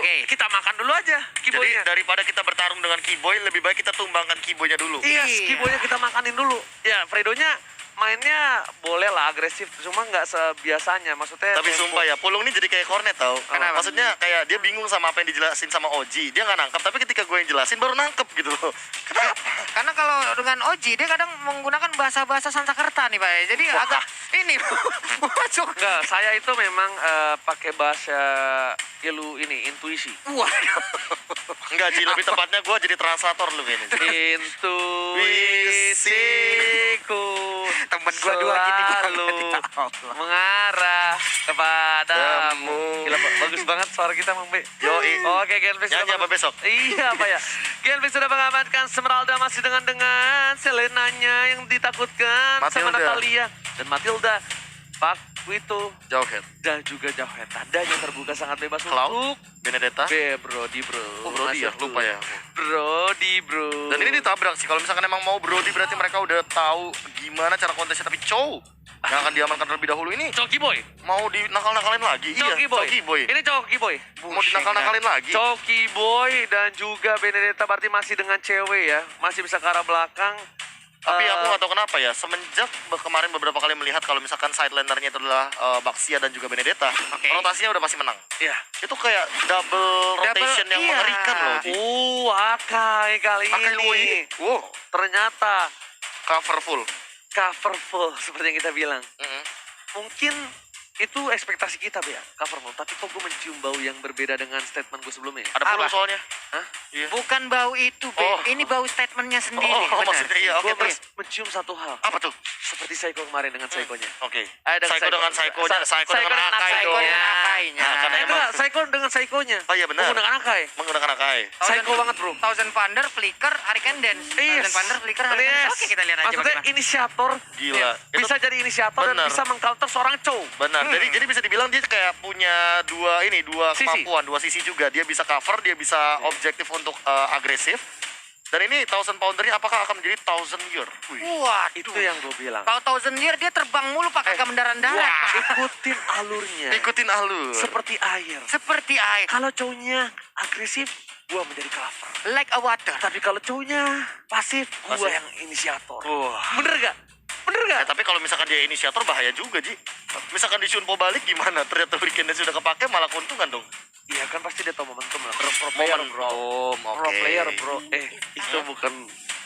Oke. kita makan dulu aja Jadi Kiboynya. daripada kita bertarung dengan Kiboy, lebih baik kita tumbangkan Kiboynya dulu. Iya, Iya. Kiboynya kita makanin dulu. Ya, Fredonya mainnya boleh lah agresif, cuma nggak sebiasanya. Maksudnya Tapi tempo. sumpah ya, Pulung ini jadi kayak Cornet tau. Kenapa? Maksudnya kayak dia bingung sama apa yang dijelasin sama Oji. Dia nggak nangkep, tapi ketika gue yang jelasin baru nangkep gitu loh. Kenapa? Karena kalau dengan Oji dia kadang menggunakan bahasa-bahasa Sanskerta nih Pak. Jadi agak ini masuk. Enggak, saya itu memang pakai bahasa intuisi. Waduh. Enggak, Ji. Lebih tepatnya gue jadi translator lu kayaknya. Intuisiku Temen gua dua gini selalu banget, ya Allah. mengarah kepadamu. Kamu. Gila, bagus banget suara kita, Mang B. Yoi. Oke, Genfix Nyanyi apa besok? Iya, Pak ya. Genfix sudah mengamankan Esmeralda masih dengan Selenanya yang ditakutkan sama Matilda. Natalia dan Matilda. Pak Wito Jauhead. dan juga Jauhead. Tandanya terbuka sangat bebas Cloud. untuk Benedetta. Brody bro. Oh, Brody ya? Masuk Lupa dulu. ya. Brody bro. Dan ini ditabrak sih. Kalau misalkan emang mau Brody berarti mereka udah tahu gimana cara kontesnya. Tapi Chow yang akan diamankan terlebih dahulu ini Coki Boy. mau dinakal-nakalin lagi. Coki Boy. Coki Boy. Ini Coki Boy. Mau dinakal-nakalin lagi. Coki Boy dan juga Benedetta berarti masih dengan cewek ya. Masih bisa ke arah belakang. Tapi aku nggak tahu kenapa ya, semenjak kemarin beberapa kali melihat kalau misalkan sidelandernya itu adalah Baxia dan juga Benedetta, Oke. rotasinya udah pasti menang. Ya. Itu kayak double rotation yang iya. mengerikan loh. Ji. Akai kali Akai ini. Luwui. Wow, Ternyata cover full. cover full seperti yang kita bilang. Mm-mm. Mungkin itu ekspektasi kita, Bea, cover full. Tapi kok gue mencium bau yang berbeda dengan statement gue sebelumnya? Ada Apa? Pulung soalnya. Hah? Iya. Bukan bau itu, Be. Oh. Ini bau statementnya sendiri. Oh, benar. maksudnya iya, oke Gue terus. mencium satu hal. Apa tuh? Seperti Saiko kemarin dengan Saikonya. Oke. Ada Psycho dengan Psycho-nya, Psycho dengan Akai Psycho dong. dengan Akainya. Nah, karena Itu emang enggak, Saiko dengan Saikonya. Oh iya benar. Menggunakan Akai. Menggunakan Akai. Psycho banget, bro. Thousand Thunder, Flicker, Hurricane Dance. Yes. Thousand Thunder, Flicker, Hurricane Dance. Yes. Oke, kita lihat aja Maksudnya bagaimana. inisiator. Gila. Ya, Itu bisa jadi inisiator dan benar. bisa mengcounter seorang Chow. benar. Jadi bisa dibilang dia kayak punya dua Sisi. kemampuan, dua sisi juga. Dia bisa cover, dia bisa objektif untuk agresif. Dan ini Thousand Poundernya apakah akan menjadi Thousand Year? Wih. Waduh. Itu yang gue bilang. Kalau Thousand Year dia terbang mulu pakai kendaraan darat. Wah, ikutin alurnya. Ikutin alur. Seperti air. Seperti air. Kalau cowoknya agresif, gua menjadi cover. Like a water. Tapi kalau cowoknya pasif, gua Pasif. yang inisiator. Wah. Bener gak? Bener gak? Tapi kalau misalkan dia inisiator bahaya juga, Ji. Misalkan di Shunpo balik gimana? Ternyata weekendnya sudah kepake malah keuntungan dong. Iya kan pasti dia tahu momentum lah. Pro player bro. Momentum, Pro player bro.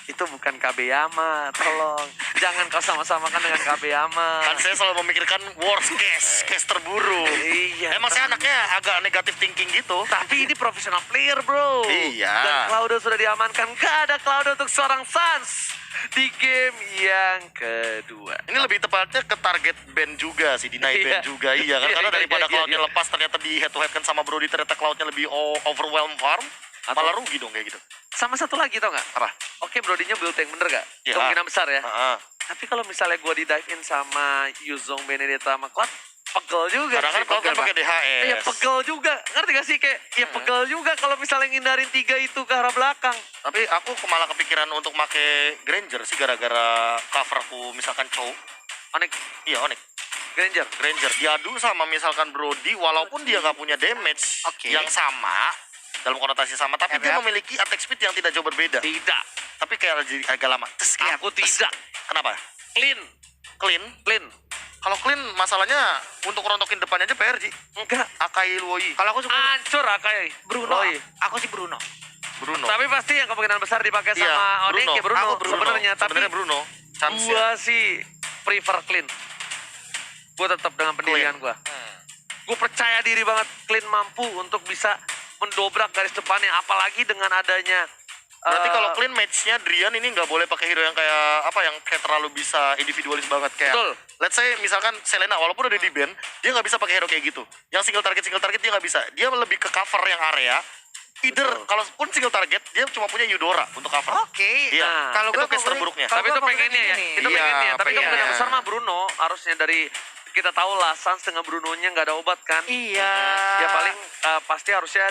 Itu bukan Kabeyama, tolong. Jangan kau sama-samakan dengan Kabeyama. Kan saya selalu memikirkan worst case, case terburuk. Iya. Emang saya anaknya agak negatif thinking gitu. Tapi ini profesional player bro. Iya. Dan Cloudo sudah diamankan. Gak ada Cloudo untuk seorang Sans di game yang kedua. Ini lebih tepatnya ke target band juga sih, deny Iya. band juga. Iya kan, karena Iya, daripada iya, Cloudnya iya. lepas ternyata di head to head kan sama Brody, ternyata Cloudnya lebih overwhelm farm. Atau- Malah rugi dong kayak gitu. Sama satu lagi tau gak? Apa? Oke Brodinya build tank bener gak? Iya. Kemungkinan besar ya. Heeh. Tapi kalau misalnya gue di dive in sama Yuzong, Benedetta sama Cloud, pegel juga Karena kan sih. Cloud kan pakai DHS. Iya pegel juga. Ngerti gak sih kayak ya pegel juga kalau misalnya ngindarin 3 itu ke arah belakang. Tapi aku malah kepikiran untuk make Granger sih gara-gara cover aku misalkan Chow. Onyx Iya, Onyx. Granger. Granger diadu sama misalkan Brody walaupun dia nggak punya damage Oke. yang sama dalam konotasi sama, tapi dia Yap. memiliki attack speed yang tidak jauh berbeda. Tidak. Tapi kayak agak lama. Tes, kayak Aku tidak. Kenapa? Clean. Clean. Clean. Kalau clean masalahnya untuk rontokin depannya aja PRJ. Enggak. Akai Luoi. Kalau aku suka Hancur Akai. Bruno. Loi. Aku sih Bruno. Bruno. Tapi pasti yang kemungkinan besar dipakai Iya, sama Onyx ya Bruno. Aku Bruno. Sebenarnya tapi Sebenarnya Bruno. Chance ya. gua sih prefer Clean. Gua tetap dengan pendirian gua. Gue percaya diri banget Clean mampu untuk bisa mendobrak garis depannya, apalagi dengan adanya Berarti kalau clean match-nya Drian ini nggak boleh pakai hero yang kayak apa, yang kayak terlalu bisa individualis banget kayak. Betul. Let's say misalkan Selena walaupun udah di ban, dia nggak bisa pakai hero kayak gitu. Yang single target dia nggak bisa. Dia lebih ke cover yang area. Either kalaupun single target dia cuma punya Eudora untuk cover. Oke. Iya. Nah, Kalau itu gue case terburuknya. tapi itu pengennya ya, itu Iya, pengennya. Tapi pengennya. kemungkinan besar mah Bruno harusnya dari kita tahu lah Sans dengan Brunonya nggak ada obat kan. Iya. Ya paling pasti harusnya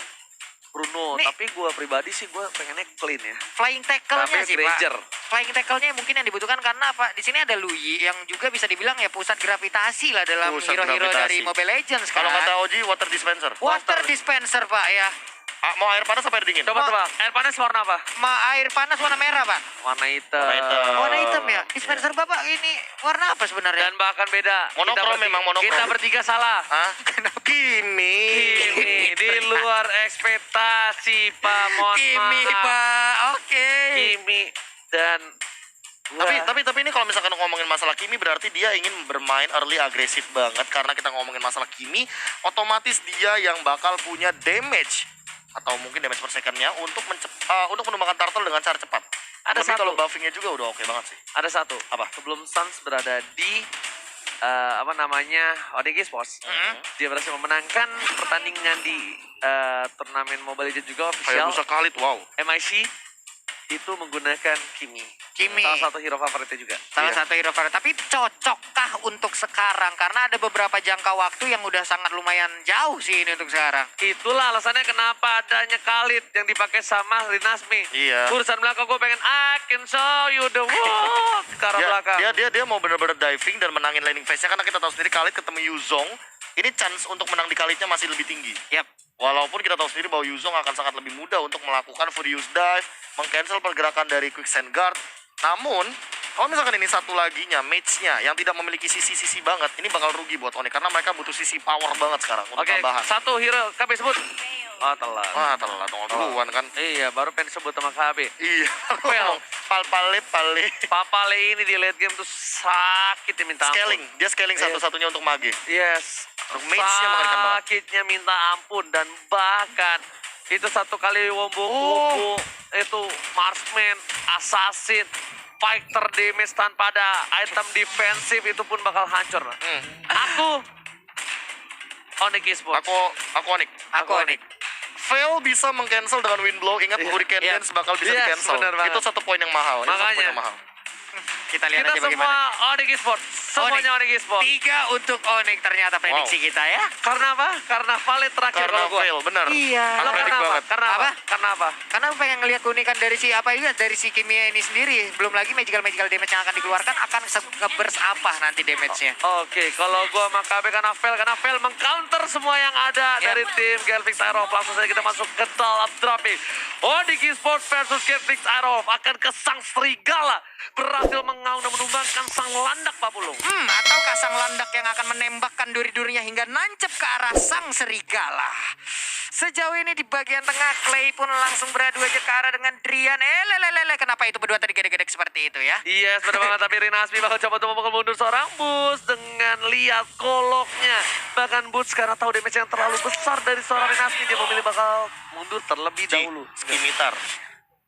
Bruno, Nih. tapi gue pribadi sih gue pengennya Clean ya. Flying tackle-nya Tapi sih, Granger. Pak. Flying tackle-nya mungkin yang dibutuhkan karena apa? Di sini ada Lui yang juga bisa dibilang ya pusat gravitasi lah dalam Pusat hero-hero gravitasi. dari Mobile Legends kan. Kalau kata Oji water dispenser. Water dispenser, Pak ya. Mau air panas apa air dingin? Coba tebak, air panas warna apa? Air panas warna merah, Pak. Warna hitam. Warna hitam. Warna hitam ya? Dispenser Bapak ini warna apa sebenarnya? Dan bahkan beda. Monokrom memang, monokrom. Kita bertiga salah. Hah? Kimi. Kimi di luar ekspektasi, Pak. Mohon Kimi, maaf. Pak. Oke. Kimi dan Tapi ini kalau misalkan ngomongin masalah Kimi berarti dia ingin bermain early agresif banget karena kita ngomongin masalah Kimi, otomatis dia yang bakal punya damage atau mungkin damage per second-nya untuk untuk menumbangkan turtle dengan cara cepat. Ada Tapi satu. kalau buffingnya juga udah oke banget sih. ada satu. Apa? Sebelum Suns berada di ODG Sports, dia berhasil memenangkan pertandingan di turnamen Mobile Legends juga official Hayabusa Khalid, wow. MIC itu menggunakan Kimi. Kimi. Salah satu hero favoritnya juga. Salah Iya. satu hero favorit. Tapi cocokkah untuk sekarang? Karena ada beberapa jangka waktu yang udah sangat lumayan jauh sih ini untuk sekarang. Itulah alasannya kenapa adanya Khalid yang dipakai sama Rinasmi. Iya. Urusan belakang gue pengen I can show you the world ke arah belakang. Dia mau bener-bener diving dan menangin landing phase-nya karena kita tahu sendiri Khalid ketemu Yuzong. Ini chance untuk menang di Khalidnya masih lebih tinggi. Yap. Walaupun kita tahu sendiri bahwa Yuzong akan sangat lebih mudah untuk melakukan Furious Dive, meng-cancel pergerakan dari Quicksand Guard. Namun, kalau misalkan ini satu laginya, mage-nya yang tidak memiliki sisi-sisi banget, ini bakal rugi buat Onyx karena mereka butuh sisi power banget sekarang untuk Oke, tambahan. satu hero KB sebut. Oh, telat. Wah, telat duluan kan. Iya, baru pengen sebut sama KB. Iya. Well. Pale. Papale ini di late game tuh sakit ya minta ampun. Scaling, dia scaling Iya. satu-satunya untuk mage. Yes. Untuk mage-nya mengerikan banget. Sakitnya minta ampun dan bahkan itu satu kali wombo itu marksman, assassin, fighter damage tanpa ada item defensif itu pun bakal hancur. Aku Onyx Esports. Aku Onyx. Aku Onyx. Fail bisa meng-cancel dengan wind blow, ingat Iya. Hurricane Iya. Dance bakal bisa Yes, di-cancel. benar banget. Itu satu poin yang mahal. Itu satu Makanya. poin yang mahal. Kita lihat Kita aja semua bagaimana. Onyx Esports. Semuanya Onyx Esports. 3 untuk Onyx ternyata prediksi kita ya. Karena apa? Karena valid terakhir Karena kalau gua. fail, benar. Iya. Lo Predik karena apa? banget. Karena apa? Apa? Karena apa? Karena aku pengen ngelihat keunikan dari si dari si Kimia ini sendiri. Belum lagi magical damage yang akan dikeluarkan akan nge-burst apa nanti damage-nya. Oke, kalau gua sama KB karena fail mengcounter semua yang ada Ya. dari tim Galvix Aerof. Langsung saja kita masuk ke dalam dropping. Onyx Esports versus Galvix Aerof akan ke sang serigala berhasil mengaung dan menumbangkan sang landak Pak Pulung. Ataukah sang landak yang akan menembakkan duri-durinya hingga nancep ke arah sang serigala. Sejauh ini di bagian tengah Clay pun langsung beradu aja ke arah dengan Drian. Lelelele, kenapa itu berdua tadi gedek-gedek seperti itu ya? Yes, benar banget. Tapi Rina Asmi bakal coba untuk memukul mundur seorang Bus dengan lihat goloknya. Bahkan Bus karena tahu damage yang terlalu besar dari seorang Rina Asmi, dia memilih bakal mundur terlebih dahulu. Skimitar.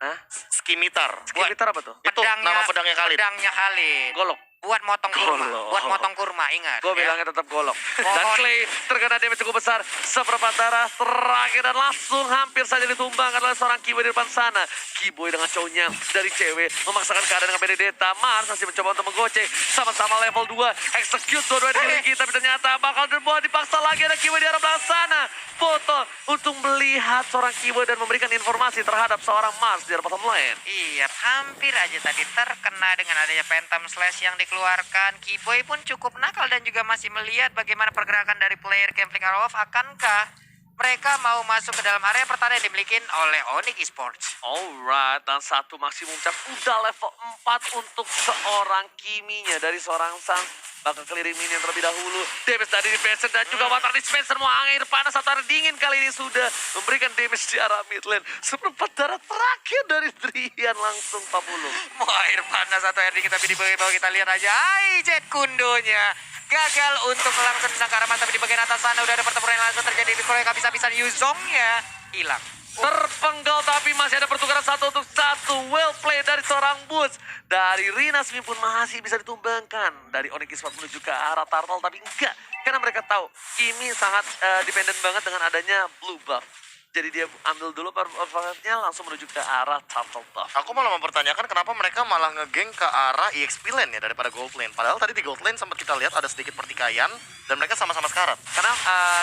Hah? Skimitar. Skimitar apa tuh? Itu nama pedangnya Khalid. Pedangnya Khalid. Golok. Buat motong kurma. Golok. Buat motong kurma, ingat. Gue ya. bilangnya tetap golok. Dan Mohon. Clay terkena damage cukup besar. Seperempat darah terakhir dan langsung hampir saja ditumbangkan oleh seorang Kiboy di depan sana. Kiboy dengan cowoknya dari cewek memaksakan keadaan dengan Benedetta. Mars masih mencoba untuk menggocek. Sama-sama level 2. Execute dua-dua dimiliki. Tapi ternyata bakal dibuat dipaksa lagi ada Kiboy di arah belakang sana. Foto untuk melihat seorang Kiboy dan memberikan informasi terhadap seorang Mars di arah bottom lane. Iya, hampir aja tadi terkena dengan adanya Phantom Slash yang dikeluarkan. Kiboy pun cukup nakal dan juga masih melihat bagaimana pergerakan dari player Gambling Arrow. Akankah mereka mau masuk ke dalam area pertahanan yang dimiliki oleh Onyx Esports? Alright, dan satu maksimum cap udah level 4 untuk seorang Kiminya dari seorang Sans. Bakal keliring minion terlebih dahulu. Damage dari Dispenser dan juga water dispenser mau air panas atau air dingin kali ini sudah memberikan damage di arah mid lane. Seperempat darah terakhir dari Drian langsung Pak Pulung. Mau air panas atau air dingin, tapi di bawah kita lihat aja. Hai, Jet Kundonya. Gagal untuk langsung tendang ke arah mata, tapi di bagian atas sana udah ada pertempuran yang langsung terjadi. Di proyek habis-habisan Yuzongnya hilang. Terpenggal tapi masih ada pertukaran 1 untuk 1. Well play dari seorang Boots. Dari Rina Smi pun masih bisa ditumbangkan. Dari Onyx Esports menuju ke arah Turtle tapi enggak. Karena mereka tahu Kimi sangat dependen banget dengan adanya blue buff. Jadi dia ambil dulu performanya langsung menuju ke arah Turtle buff. Aku malah mempertanyakan kenapa mereka malah ngegeng ke arah EXP lane ya daripada gold lane. Padahal tadi di gold lane sempat kita lihat ada sedikit pertikaian dan mereka sama-sama sekarat. Karena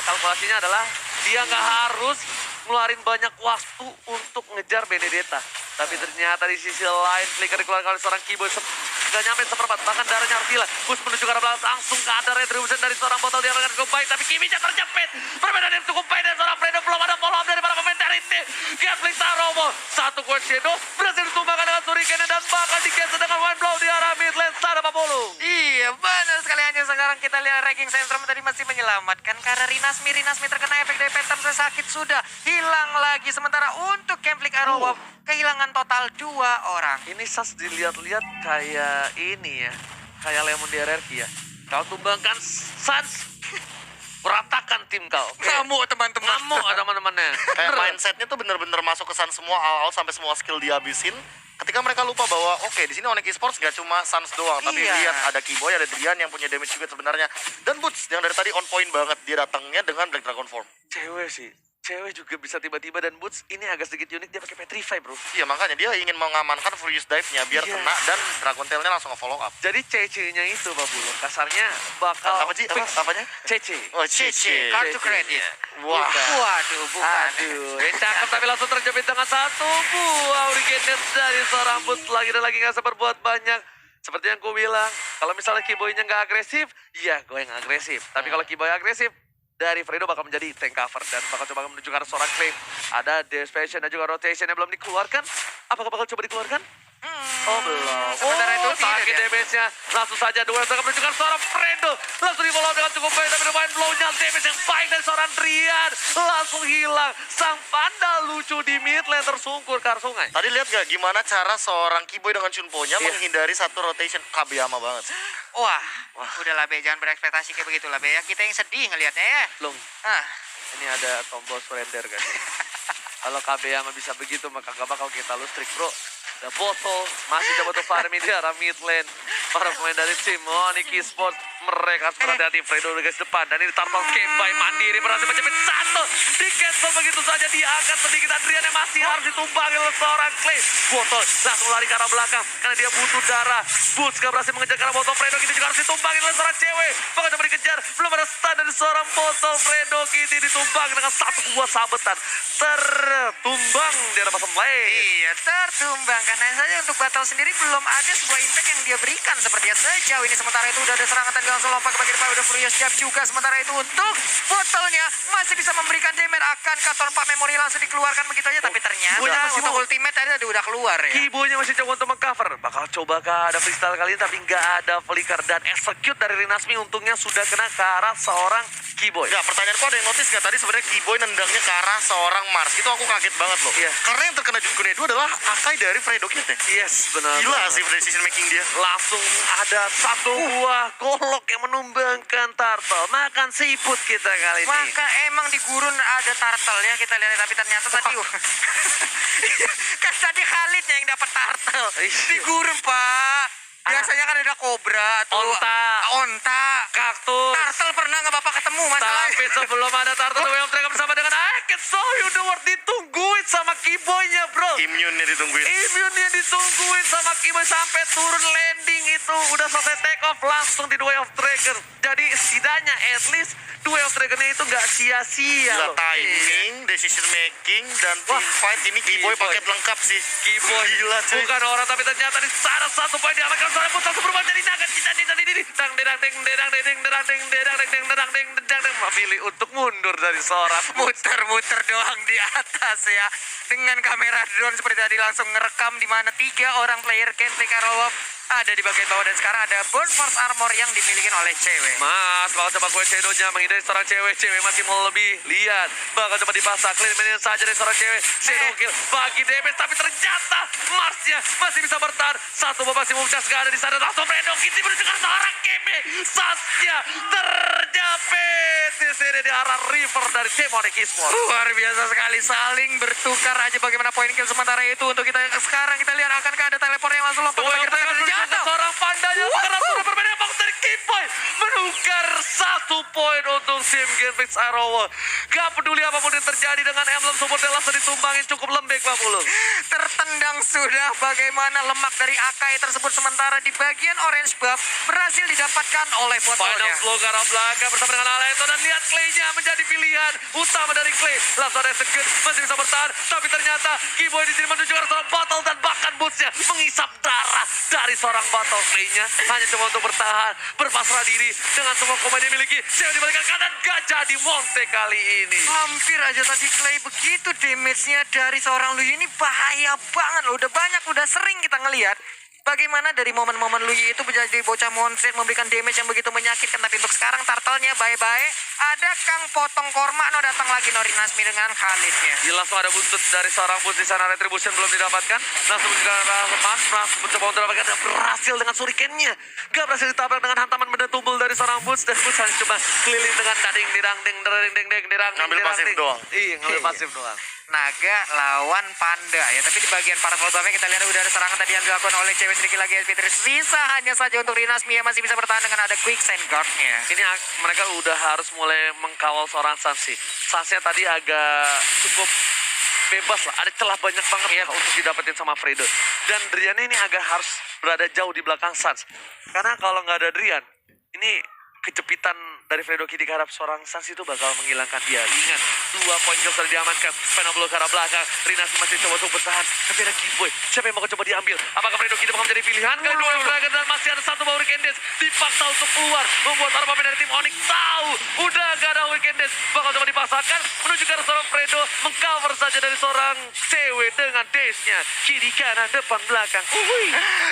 kalkulasinya adalah dia nggak harus ngeluarin banyak waktu untuk ngejar Benedetta. Tapi ternyata di sisi lain flicker dikeluarkan oleh seorang Kiboy nggak nyampe seperempat, bahkan darahnya harus hilang. Bus menuju ke arah belakang, langsung ke ada retribution dari seorang botol diarahkan cukup baik, tapi Kimi terjepit. Perbedaan yang cukup baik dari seorang Fredo, belum ada follow up dari para pemain. dari tim Gambling Saromo. Satu Quest Shadow berhasil ditumbangkan dengan Shuriken dan bahkan di-cancel dengan Wind Blow di arah mid lane sana Pak Pulung. Iya benar sekali, hanya sekarang kita lihat ranking Sentrum tadi masih menyelamatkan karena Rinasmi terkena efek dari Phantom sakit sudah hilang lagi. Sementara untuk Kemplik Arrow kehilangan total 2 orang. Ini Sas dilihat-lihat kayak ini ya, kayak Lemon di RRQ ya. Kau tumbangkan Sans, beratakan tim kau. Ngamuk teman-teman. Ngamuk teman-temannya. Kayak mindsetnya tuh bener-bener masuk ke Suns semua awal sampai semua skill dihabisin. Ketika mereka lupa bahwa oke, di sini Onyx Esports nggak cuma Suns doang, tapi Iya. lihat ada Keyboy, ada Drian yang punya damage juga sebenarnya. Dan Boots yang dari tadi on point banget, dia datangnya dengan Black Dragon Form. Cewek sih. Cewek juga bisa tiba-tiba dan Boots ini agak sedikit unik, dia pakai Petrify bro. Iya, makanya dia ingin mengamankan Furious Dive-nya biar Iya. kena dan Dragon Tail-nya langsung nge-follow up. Jadi CC-nya itu Pak Bulung, kasarnya bakal Apa sih? Apanya? CC. Oh, CC. Kartu CC. kredit. Wah. Waduh, bukan. Aduh, yang cakep tapi langsung terjepit dengan satu buah Hurricane dari seorang Boots lagi dan lagi nggak berbuat banyak. Seperti yang gue bilang, kalau misalnya Keyboy-nya nggak agresif, ya gue yang agresif. Tapi kalau Keyboy agresif, dari Fredo bakal menjadi tank cover dan bakal coba menuju ke arah seorang claim. Ada Desperation dan juga Rotation yang belum dikeluarkan. Apakah bakal coba dikeluarkan? Oh belum. Sementara itu tidak, sakit ya. damage-nya. Langsung saja duel akan menunjukkan seorang Fredo. Langsung di-follow dengan cukup baik. Tapi Wind Blow-nya damage yang baik dari seorang Drian. Langsung hilang. Sang panda lucu di mid lane tersungkur ke arah sungai. Tadi lihat gak gimana cara seorang Keyboy dengan Chunpo-nya Iya. menghindari satu rotation Kabiyama banget. Wah, udahlah Be, jangan berekspektasi kayak begitulah Be ya. Kita yang sedih ngelihatnya ya. Long, Ah, ini ada tombol surrender kan. Kalau KBM bisa begitu maka gak bakal kita lustrik bro. Ada botol, masih coba tuh farming di arah mid lane. Para pemain dari tim Onyx Esports, mereka harus berhati-hati. Fredo di guys depan dan ini Turtle Game by Mandiri berhasil menjepit satu. Di cancel begitu saja, diangkat sedikit. Adrian yang masih harus ditumbangi oleh seorang Clay. Botol langsung lari ke arah belakang karena dia butuh darah. Boots gak berhasil mengejar ke arah botol. Fredo Kitty juga harus ditumbangi oleh seorang cewek. Bakal coba dikejar, belum ada stun dari seorang botol. Fredo Kitty ditumbangi dengan satu buah sabetan. Tertumbang di arah pasang lane. iya, tertumbang. Karena saja untuk battle sendiri belum ada sebuah impact yang dia berikan sepertinya sejauh ini. Sementara itu udah ada serangan tadi langsung lompat ke bagian depan, udah Furious Jab juga. Sementara itu untuk botolnya masih bisa memberikan damage. Akankah Torpa Memory langsung dikeluarkan begitu aja? Tapi ternyata Punya- untuk ultimate tadi udah keluar ya. Keyboy-nya masih coba untuk mengcover. Bakal coba ada freestyle kali ini tapi nggak ada flicker. Dan execute dari Rinasmi untungnya sudah kena ke arah seorang Keyboy. Enggak, pertanyaanku ada yang notice nggak tadi sebenarnya Keyboy nendangnya ke arah seorang Mars. Itu aku kaget banget loh. Iya. Karena yang terkena Jukune itu adalah Akai dari Fredo Kid ya. Yes, benar. Gila benar. sih decision making dia. Langsung ada satu buah golok yang menumbangkan turtle. Makan siput kita kali ini. Maka emang di gurun ada turtle ya kita lihat, tapi ternyata tadi kan tadi Khalid yang dapat turtle di gurun Pak. Biasanya kan ada kobra tuh. Onta. Kaktus. Turtle pernah nggak Bapak ketemu masalahnya? Tapi sebelum ada turtle, Way of Dragon bersama dengan I Can Show You The World ditungguin sama Keyboy-nya bro. Immune-nya ditungguin. Immune-nya ditungguin sama Keyboy sampai turun landing itu udah selesai take off langsung di The Way of Dragon. Jadi setidaknya at least The Way of Dragon-nya itu nggak sia-sia Gila loh. timing, decision making, dan Wah, team fight ini Keyboy Keyboy. paket lengkap sih. Keyboy Gila cuy. bukan orang tapi ternyata di sana satu poin diamankan seorang Boots langsung berubah jadi naga dang memilih untuk mundur dari seorang Muter-muter doang di atas ya. Dengan kamera drone seperti tadi langsung ngerekam di mana 3 orang player Kentlik Arrow ada di bagian bawah dan sekarang ada Burn Force Armor yang dimiliki oleh cewek. Mas, bakal coba gue Shadow-nya menghindari seorang cewek. Cewek masih mau lebih. Lihat, bakal coba dipasang. Clean minion saja dari seorang cewek. Shadow kill bagi damage, tapi ternyata Mars-nya masih bisa bertahan. Satu babak si Mumchas gak ada di sana. Langsung Fredo Kitty menuju ke seorang Keme. Sasnya terjepit di sini di arah river dari tim Onyx Esports. Luar biasa sekali, saling bertukar aja bagaimana poin kill. Sementara itu untuk kita sekarang kita lihat akankah ada teleport yang langsung lompat ke bagian depan dan jatuh. Seorang pandanya karena sudah berbeda box dari Keyboy menukar 1 poin untuk tim Genfix Arrow. Gak peduli apapun yang terjadi dengan emblem support langsung ditumbangin cukup lembek Pak Pulung. Tertendang sudah bagaimana lemak dari Akai tersebut. Sementara di bagian orange buff berhasil didapatkan oleh Final botolnya. slow ke arah belakang bersama dengan Aleto dan lihat Clay-nya menjadi pilihan utama dari Clay. Langsung ada execute masih bisa bertahan tapi ternyata Keyboy di sini menuju ke arah seorang botol dan bahkan bootsnya mengisap darah dari seorang botol. Clay-nya hanya coba untuk bertahan, berpasrah diri dengan semua komen yang dimiliki. Saya dibalikan kanan Gak jadi Monte kali ini. Hampir aja tadi Clay, begitu damage-nya dari seorang Lui ini bahaya banget loh. Udah sering kita ngelihat bagaimana dari momen-momen Lui itu menjadi bocah monster memberikan damage yang begitu menyakitkan. Tapi untuk sekarang turtle-nya bye-bye. Ada Kang Potong Korma datang lagi Nori Nasmi dengan Khalid-nya. Ya, langsung ada buntut dari seorang bus di sana. Retribution belum didapatkan. Langsung juga Mas mencoba untuk dapatkan dan berhasil dengan shuriken-nya. Gak berhasil ditabrak dengan hantaman benda tumpul dari seorang bus. Dan bus hanya cuma keliling dengan dading dirang ding dirang. Ngambil pasif doang. Iya, ngambil pasif doang. Naga lawan Panda ya. Tapi di bagian para buffnya kita lihat udah ada serangan tadi yang dilakukan oleh cewek sedikit lagi SP3. Sisa hanya saja untuk Rinasmi yang masih bisa bertahan dengan ada Quicksand Guard-nya. Ini mereka udah harus mulai mengkawal seorang Sansi. Sansi tadi agak cukup bebas lah. Ada celah banyak banget ya untuk didapetin sama Fredo. Dan Drian ini agak harus berada jauh di belakang Sans. Karena kalau nggak ada Drian, ini kejepitan dari Fredo Kitty ke arah seorang Sans itu bakal menghilangkan dia. Ingat, 2 poin kill sudah diamankan. Final blow ke arah belakang. Rinasmi masih coba untuk bertahan. Tapi ada Keyboy. Siapa yang mau coba diambil? Apakah Fredo Kitty bakal menjadi pilihan? Kedua yang berakhir dan masih ada satu bawah Weekend Days. Dipaksa untuk keluar. Membuat para pemain dari tim Onyx tahu. Udah gak ada Weekend Days. Bakal coba dipaksakan. Menuju ke arah seorang Fredo. Mengcover saja dari seorang cewek dengan Days-nya. Kiri, kanan, depan, belakang.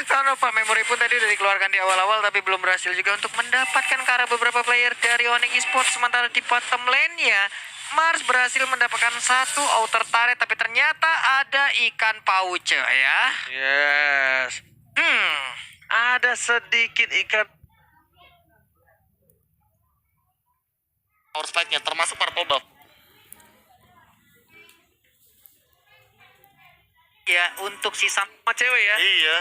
Karena Pak Memory pun tadi udah dikeluarkan di awal-awal tapi belum berhasil juga untuk mendapatkan ke arah beberapa player dari Onyx Esports. Sementara di bottom lane-nya Mars berhasil mendapatkan satu outer turret tapi ternyata ada ikan pauce ya. Yes. Ada sedikit ikan. Power spike-nya termasuk purple buff. Ya untuk si sama Cewek ya. Iya.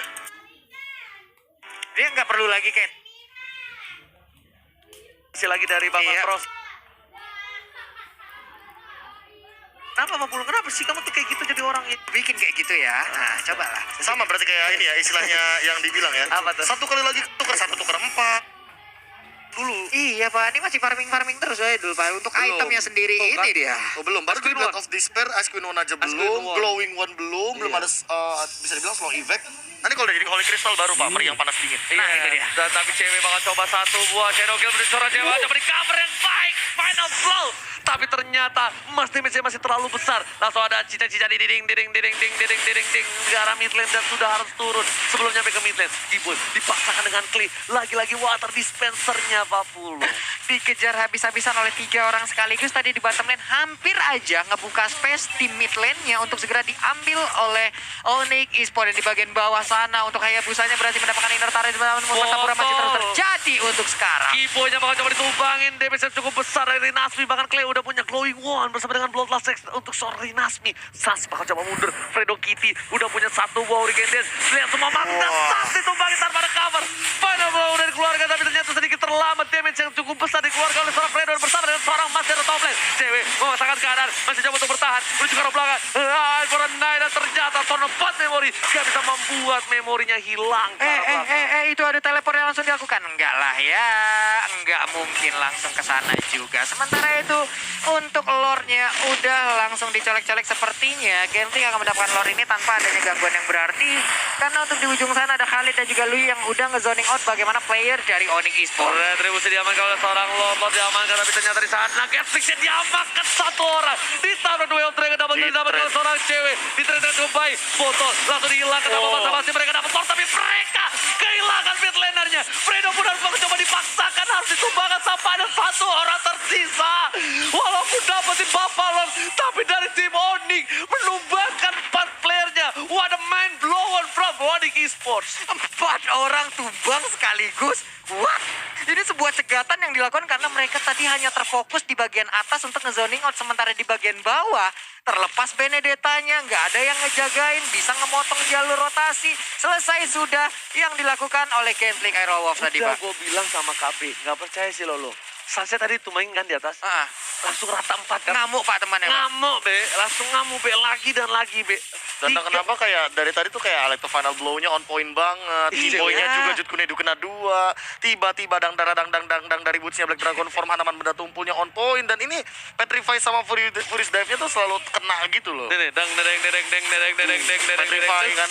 dia nggak perlu lagi kayak Masih lagi dari Bapak Iya. Cross. Kenapa Bang Pulung? Kenapa sih kamu tuh kayak gitu jadi orang itu? bikin kayak gitu ya. Nah, cobalah. Sama berarti kayak ini ya istilahnya yang dibilang ya. Apa tuh? 1 kali lagi tukar 1 tukar 4. Dulu. Iya Pak, ini masih farming terus ya dulu Pak. Untuk Belum. itemnya sendiri Tuh, ini kan? dia. Oh belum, baru Asquin Blood One. of Despair, Asquin One aja Asquin belum, One. Glowing One belum, belum Iya. ada bisa dibilang slow effect. Nanti kalau udah jadi Holy Crystal baru Pak, meriang panas dingin. Nah, itu dia. Dan tapi cewek bakal coba satu buah Shadow Kill menuju seorang cewek. Coba di cover yang baik. Final blow. Tapi ternyata Mas damage-nya masih terlalu besar. Langsung ada cica-cica di ding. Ke arah mid lane dan sudah harus turun. Sebelum nyampe ke mid lane, Keyboy dipaksakan dengan Klee. Lagi-lagi water dispensernya Pak Pulung. Dikejar habis-habisan oleh 3 orang sekaligus tadi di bottom lane. Hampir aja ngebuka space di mid lane-nya untuk segera diambil oleh Onyx Esports. Dan di bagian bawah sana untuk Hayabusanya berhasil mendapatkan inner turret. Pertempuran masih terus terjadi untuk sekarang. Keyboy-nya bakal coba ditumbangin. Damage yang cukup besar dari Nasmi. Bahkan Clay udah punya Glowing One bersama dengan Bloodlust Sex untuk seorang Nasmi. Sans bakal coba mundur. Fredo Kitty udah punya satu buah Hurricane Dash. Lihat semua mati dan Sans ditumbangin tanpa ada cover. Final blow udah dikeluarkan tapi ternyata sedikit terlambat. Damage yang cukup besar dikeluarkan oleh seorang Fredo bersama dengan seorang Master top lane. Cewek memaksakan keadaan. Masih coba untuk bertahan. Menuju ke arah belakang. Dan ternyata Tornopot Memory gak bisa membuat memorinya hilang. Itu ada teleport yang langsung dilakukan. Enggak lah ya, enggak mungkin langsung ke sana juga. Sementara itu untuk lore-nya udah langsung dicolek-colek sepertinya. Gentry akan mendapatkan lore ini tanpa adanya gangguan yang berarti. Karena untuk di ujung sana ada Khalid dan juga Lui yang udah nge-zoning out bagaimana player dari Onyx Esports. Retribusi diamankan oleh seorang Lord diamankan tapi ternyata di sana Netflixnya diamankan satu orang. Ditabrak duel Dragon double kill didapat oleh seorang cewek. Di trade cukup baik. Botol langsung dihilangkan sama basa-basi mereka dapat Lord tapi mereka kehilangan mid lanernya. Fredo pun harus coba dipaksakan harus ditumbangkan sampai ada satu orang tersisa. Walaupun dapetin Bapak Lord tapi dari tim Onyx menumbangkan 4 playernya. What a mind blown from Onyx Esports. 4 orang tumbang sekaligus. What? Ini sebuah cegatan yang dilakukan karena mereka tadi hanya terfokus di bagian atas untuk nge-zoning out. Sementara di bagian bawah terlepas Benedetta-nya. Nggak ada yang ngejagain. Bisa ngemotong jalur rotasi. Selesai sudah yang dilakukan oleh Gambling Aerowolf tadi Udah Pak. gue bilang sama KB, nggak percaya sih lo. Sunset tadi tumbangin kan di atas. Langsung rata 4 kan. Ngamuk Pak temannya Pak. Ngamuk be, langsung ngamuk be lagi dan lagi be. Dan kenapa kayak dari tadi tuh kayak Alekto final blow-nya on point banget. Iya. Keyboy-nya juga Jut Kunedu kena 2. Tiba-tiba dang dari boots-nya Black Dragon Form hanaman benda tumpulnya on point. Dan ini Petrify sama Furious Dive-nya tuh selalu kena gitu loh. Nih, dang. Petrify kan.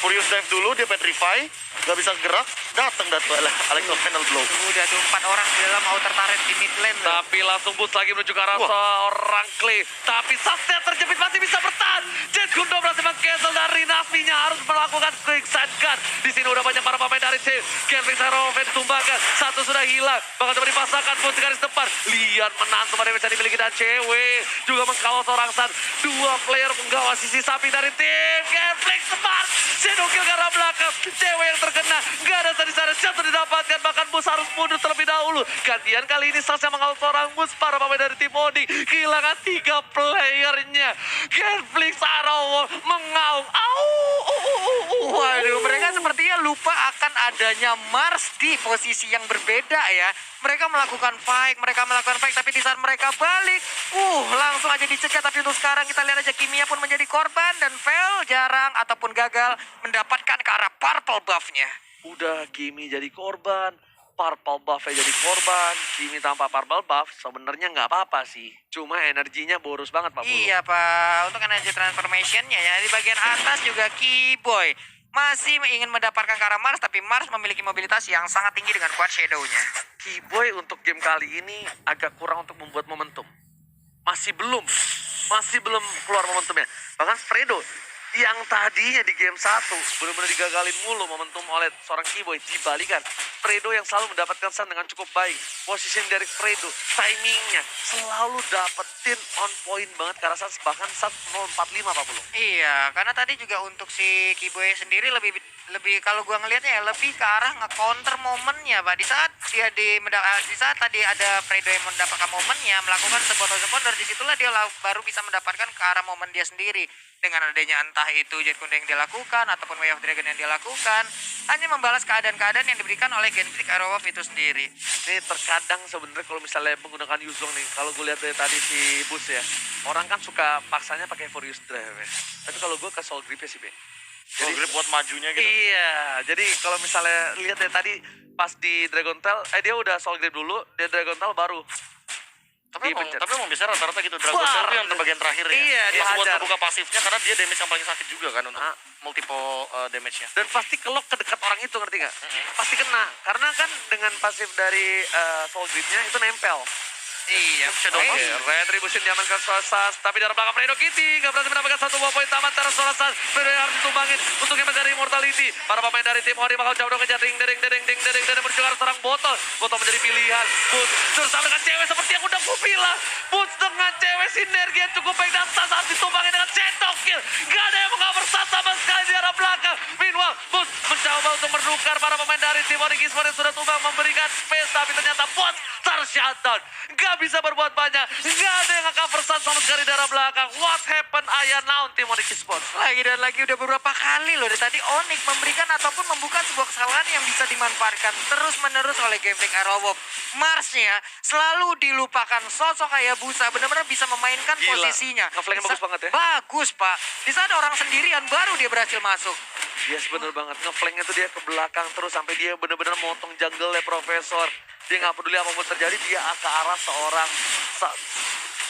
Furious Dive dulu, dia petrify, gak bisa gerak, datang Alex final blow. Udah tuh 4 orang di dalam outer turret di mid lane loh. Tapi langsung boost lagi menuju ke arah Wah. seorang Clay. Tapi Sastia terjepit masih bisa bertahan. Jet Gundo berhasil meng-cancel dari Navinya harus melakukan quick side gun. Di sini udah banyak para pemain dari tim. Kevin Saroven ditumbangkan. Satu sudah hilang. Bahkan coba dipasangkan boost garis depan. Lian menang kemarin bisa dimiliki dan cewek. Juga mengkawal seorang San. 2 player menggawas sisi samping dari tim. Genflix smart. Shadow kill ke arah belakang. Cewek yang terkena. Gak ada tadi sana jatuh didapatkan. Bahkan bus harus mundur terlebih dahulu. Gantian kali ini Sasha mengawal seorang bus. Para pemain dari tim Odi kehilangan 3 playernya. Genflix Arrow mengaung. Waduh, mereka sepertinya lupa akan adanya Mars di posisi yang berbeda ya. Mereka melakukan fight, tapi di saat mereka balik, langsung aja dicegat. Tapi untuk sekarang kita lihat aja Kimia pun menjadi korban dan Vel jarang ataupun gagal mendapatkan ke arah purple buff-nya. Udah Kimi jadi korban, purple buff jadi korban. Kimi tanpa purple buff sebenarnya nggak apa-apa sih. Cuma energinya boros banget Pak Bulu. Iya Pak, untuk energy transformation-nya ya di bagian atas juga Keyboy masih ingin mendapatkan ke arah Mars, tapi Mars memiliki mobilitas yang sangat tinggi dengan kuat shadow-nya. Keyboy untuk game kali ini agak kurang untuk membuat momentum. Masih belum keluar momentumnya. Bahkan Fredo yang tadinya di game 1 benar-benar digagalin mulu momentum oleh seorang Keyboy, dibalikan Fredo yang selalu mendapatkan sun dengan cukup baik. Position dari Fredo, timingnya selalu dapetin on point banget karena saat bahkan saat 045 Pak Pulung. Iya, karena tadi juga untuk si Keyboy sendiri lebih kalau gua ngelihatnya ya lebih ke arah nge-counter momennya, Pak. Di saat tadi ada Fredo yang mendapatkan momennya, melakukan support disitulah dia baru bisa mendapatkan ke arah momen dia sendiri. Dengan adanya entah itu Jet Kundo yang dia lakukan ataupun Way of Dragon yang dia lakukan, hanya membalas keadaan-keadaan yang diberikan oleh Genflix Arrow itu sendiri. Ini terkadang sebenarnya kalau misalnya menggunakan Yuzong nih, kalau gue lihat dari tadi si Bus ya, orang kan suka paksanya pakai Furious Drive ya. Tapi kalau gue ke Soul Grip ya sih, Be. Jadi grip buat majunya gitu. Iya, jadi kalau misalnya lihat dari tadi pas di Dragon Tail, dia udah Soul Grip dulu, dia Dragon Tail baru. Tapi emang bisa rata-rata gitu. Dragon Tail itu yang bagian terakhir ya. Iya, Dia buat dihajar. ngebuka pasifnya karena dia damage yang paling sakit juga kan untuk multiple damage-nya. Dan pasti kelok ke dekat orang itu, ngerti gak? Pasti kena, karena kan dengan pasif dari Soul Grip-nya itu nempel. Iya, Oke, Retribution diamankan Solasas, tapi dari belakang Fredo Kitty gak berhasil mendapatkan 1 buah poin taman terus Solasas. Fredo yang harus ditumbangin untuk yang mencari Immortality. Para pemain dari tim Ori bakal jauh dong kejar ding menuju ke arah serang botol menjadi pilihan. Boots bersama dengan cewek seperti yang udah gue bilang. Boots dengan cewek sinergi yang cukup baik dan Sas saat ditumbangin dengan Centok Kill. Gak ada yang mengcover Sas sama sekali di arah belakang. Meanwhile, Boots mencoba untuk menukar para pemain dari tim Ori Gismore yang sudah tumbang memberikan space, tapi ternyata Boots tershutdown. Gak bisa berbuat banyak. Gak ada yang nge-cover Sun sama sekali dari belakang. What happened? Ayah naon tim Onyx Esports. Lagi dan lagi udah beberapa kali loh dari tadi Onyx memberikan ataupun membuka sebuah kesalahan yang bisa dimanfaatkan terus-menerus oleh Genflix Arrow. Marsnya selalu dilupakan. Sosok kayak Busa benar-benar bisa memainkan Gila. posisinya. Ngeflanknya bagus banget ya. Bagus Pak. Di saat orang sendirian baru dia berhasil masuk. Yes, bener banget. Ngeflanknya tuh dia ke belakang terus sampai dia bener-bener motong jungle-nya Profesor. Dia nggak peduli apapun terjadi, dia ke arah seorang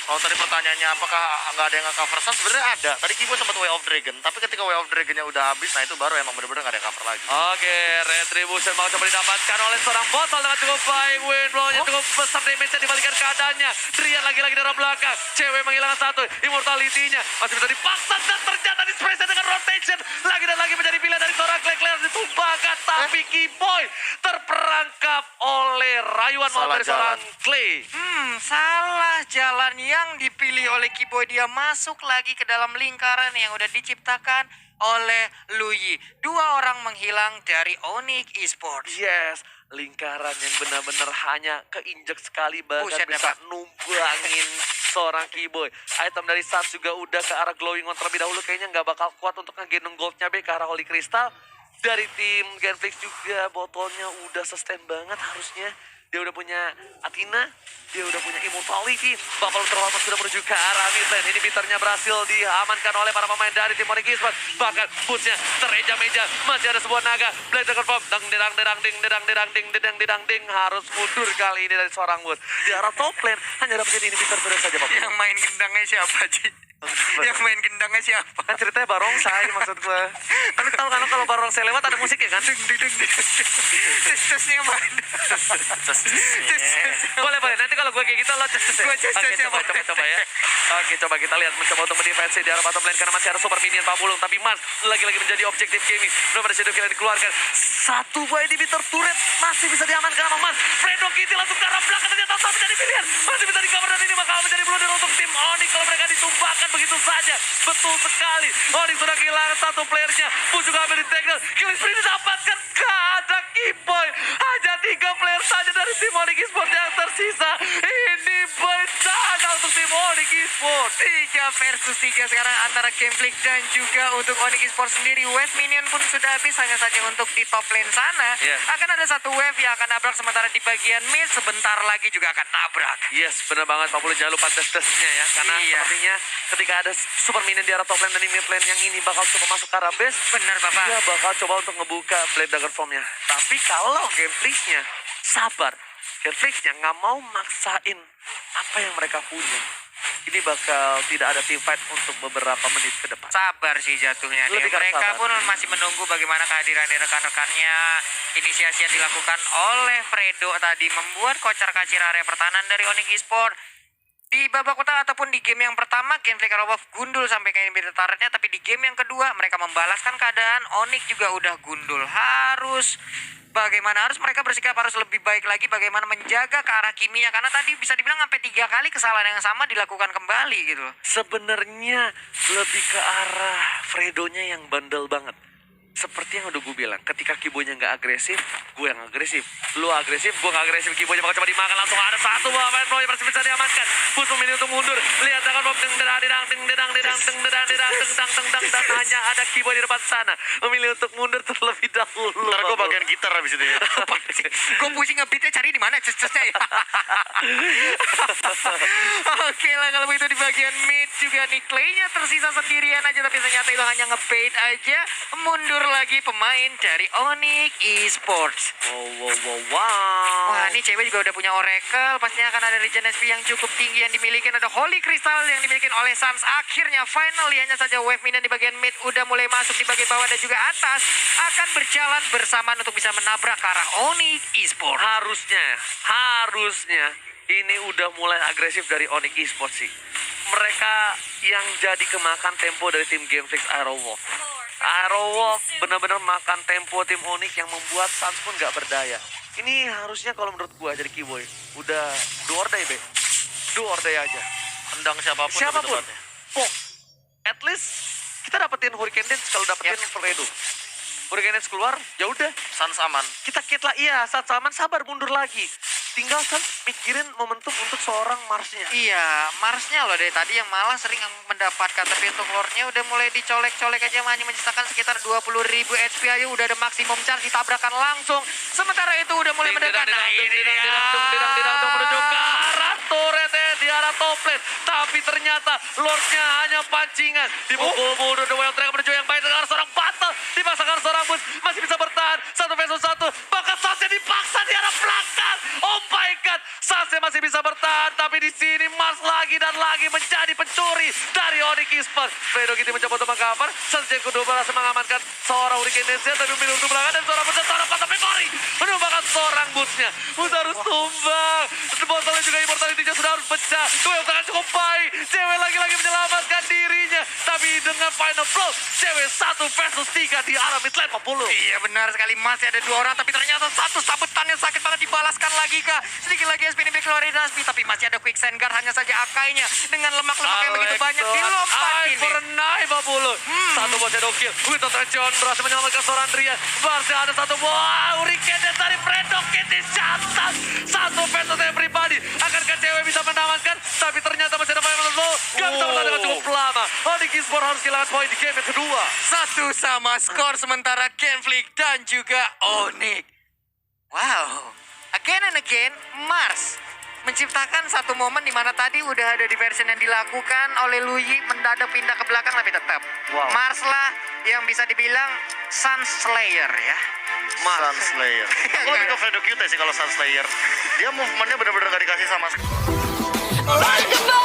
Kalau tadi pertanyaannya apakah nggak ada yang nge-cover Sun, sebenarnya ada. Tadi Kibo sempat Way of Dragon, tapi ketika Way of Dragon-nya udah habis, nah itu baru emang bener-bener nggak ada yang cover lagi. Oke, Retribution mau coba didapatkan oleh seorang botol dengan cukup baik. Win blow-nya cukup besar, damage-nya dibalikan keadaannya. Drian lagi-lagi dari belakang. Cewek menghilangkan 1, Immortality-nya masih bisa dipaksa dan ternyata dispresa dengan rotation. Lagi dan lagi menjadi pilihan dari seorang Claire ditumbangkan. Tapi Keyboy terperangkap oleh rayuan maut Salah dari seorang jalan. Clay. Salah jalan yang dipilih oleh Keyboy. Dia masuk lagi ke dalam lingkaran yang udah diciptakan oleh Luyi. 2 orang menghilang dari Onyx Esports. Yes, lingkaran yang benar-benar hanya keinjek sekali bahkan Buset, bisa Pak. numbangin seorang Keyboy. Item dari Sats juga udah ke arah glowing on terlebih dahulu, kayaknya nggak bakal kuat untuk ngegendong goldnya ke arah Holy Crystal. Dari tim Genflix juga botolnya udah sustain banget harusnya. Dia udah punya Athena, dia udah punya Immortality. Buffalo terhormat sudah menuju ke arah midlane. Ini biternya berhasil diamankan oleh para pemain dari tim Onyx Esports. Bahkan bootsnya tereja-meja. Masih ada sebuah naga. Blazer confirm. Dang. Harus mundur kali ini dari seorang boots. Di arah top lane hanya dapat ini biter saja Bapak. Yang main gendangnya siapa, Ji? Yang main gendangnya siapa? Kan ceritanya barongsai maksud gue. Kan tahu kan kalau barongsai lewat ada musik ya kan? Tes-tesnya mana? Boleh boleh. Nanti kalau gue kayak gitu lo cek. Gua cek, Oke cek, coba ya. Oke coba kita lihat mencoba untuk mendefensi di arah bottom lane karena masih ada super minion Pak Bulung. Tapi Mars lagi-lagi menjadi objektif gaming. Belum ada shadow kill yang dikeluarkan. Satu buah inhibitor turret masih bisa diamankan sama Mars. Fredo Kitty langsung ke arah belakang ternyata tak menjadi pilihan. Masih bisa di-cover dan ini bakal menjadi blunder untuk tim Onyx kalau mereka ditumpahkan begitu saja. Betul sekali. Onyx sudah kehilangan satu playernya. Pun juga ambil di tackle. Killing spree didapatkan. Ada Keyboy. Hanya 3 player saja dari tim Onyx Esports yang tersisa. Ini bencana untuk tim Onyx Esports. 3 versus 3 sekarang antara Gameflick dan juga untuk Onyx Esports sendiri. Wave minion pun sudah habis hanya saja untuk di top lane sana. Yeah. Akan ada satu wave yang akan nabrak sementara di bagian mid sebentar lagi juga akan nabrak. Yes, benar banget. Pak Bulung jangan lupa tes-tesnya ya. Karena Iya. sepertinya ketika ada super minion di arah top lane dan di mid lane yang ini bakal coba masuk ke arah base. Benar Bapak. Dia bakal coba untuk ngebuka Blade Dagger Formnya. Tapi kalau Gameflick-nya sabar, Gameflick-nya nggak mau maksain apa yang mereka punya, ini bakal tidak ada team fight untuk beberapa menit ke depan. Sabar sih jatuhnya. Lebih ke Mereka sabar. pun masih menunggu bagaimana kehadiran dari rekan-rekannya. Inisiasi yang dilakukan oleh Fredo tadi membuat kocar-kacir area pertahanan dari Onyx Esports. Di babak utama ataupun di game yang pertama, Gameflick Wolf gundul sampai ke inhibitor turretnya. Tapi di game yang kedua, mereka membalaskan keadaan. Onyx juga udah gundul. Harus mereka bersikap harus lebih baik lagi bagaimana menjaga ke arah Kiminya. Karena tadi bisa dibilang sampai 3 kali kesalahan yang sama dilakukan kembali gitu. Sebenarnya lebih ke arah Fredonya yang bandel banget. Seperti yang udah gue bilang, ketika Kibonya nggak agresif, gue yang agresif. Lu agresif, gue nggak agresif. Kibonya bakal coba dimakan, langsung ada satu buah main pro yang masih bisa diamankan. Bus memilih untuk mundur. Lihat jangan bom dan hanya ada Kiboy di depan sana. Memilih untuk mundur terlebih dahulu. Ntar gue bagian gitar habis itu ya. Gue pusing ngebeatnya cari di mana cus-cusnya ya. Oke lah kalau begitu di bagian mid juga nih Clay-nya tersisa sendirian aja tapi ternyata itu hanya ngebait aja. Mundur lagi pemain dari Onyx Esports. Wah ini cewek juga udah punya Oracle. Pastinya akan ada regen SP yang cukup tinggi yang dimiliki. Ada Holy Crystal yang dimiliki oleh Sans. Akhirnya finally hanya saja wave minion di bagian mid udah mulai masuk di bagian bawah dan juga atas. Akan berjalan bersamaan untuk bisa menabrak ke arah Onyx Esports. Harusnya ini udah mulai agresif dari Onyx Esports sih. Mereka yang jadi kemakan tempo dari tim Gameflick Aerowolf. Aerowolf benar-benar makan tempo tim Onyx yang membuat Sans pun gak berdaya. Ini harusnya kalau menurut gua jadi Kiboy udah do or die, Be. Do or die aja. Tendang siapapun. Siapapun. lebih tepatnya. Pok. At least kita dapetin Hurricane Dance kalau dapetin Fredo. Hurricane Dance keluar, ya udah. Sans aman. Kita kit lah, iya, saat saman sabar mundur lagi. Tinggal kan mikirin momentum untuk seorang Marsnya. Iya, Marsnya loh dari tadi yang malah sering mendapatkan. Tapi untuk Lordnya udah mulai dicolek-colek aja. Hanya menyisakan sekitar 20.000 HP aja. Udah ada maksimum charge, ditabrakan langsung. Sementara itu udah mulai mendekat. Nah ini dia. Menuju ke arah turretnya di arah top lane. Tapi ternyata Lordnya hanya pancingan. Dipukul mundur, The Wild Dragon menuju yang baik dengan seorang battle. Dipaksakan seorang bus, masih bisa bertahan. 1 versus 1. Bahkan Sasnya dipaksa di arah belakang. Oh my God, Sasnya masih bisa bertahan. Tapi di sini Mars lagi dan lagi menjadi pencuri dari Onyx Esports. Fredo Kitty mencoba untuk mengcover. Sasnya kedua berhasil mengamankan seorang Hurricane Dance. Tapi memilih untuk belakang dan seorang bus, seorang patah memori. Menumbangkan seorang busnya. Bus harus tumbang. Botolnya juga immortality-nya sudah harus pecah. Duel tangan cukup baik. Cewek lagi-lagi menyelamatkan dirinya. Tapi dengan final blow, cewek 1 versus 3 di arah mid lane 40. Iya benar sekali, masih ada 2 orang. Tapi ternyata satu sabetan yang sakit banget dibalaskan lagi kak. Sedikit lagi SP ini keluar dari Daspi. Tapi masih ada quick send guard, hanya saja Akainya. Dengan lemak-lemak yang begitu banyak dilompatin. Pernah 50. Satu buat shadow kill. Wito Trenchon berhasil menyelamatkan seorang Andrea. Masih ada satu buah Hurricane Dance dari Fredo Kitty. Shantas. 1 versus everybody. Akankah cewek bisa menamankan? Tapi ternyata masih ada final blow. Gak bisa bertahan dengan cukup lama. Onyx Esports harus kehilangan poin di game yang kedua. 1 sama skor sementara Gameflick dan juga Onyx. Wow. Again and again, Mars menciptakan satu momen di mana tadi udah ada diversion yang dilakukan oleh Luyi mendadak pindah ke belakang tapi tetap. Wow. Mars lah yang bisa dibilang Sun Slayer ya. Sun Slayer. Gue lebih ke Fredo Kitty sih kalau Sun Slayer. Dia movementnya benar-benar gak dikasih sama sekali. Like a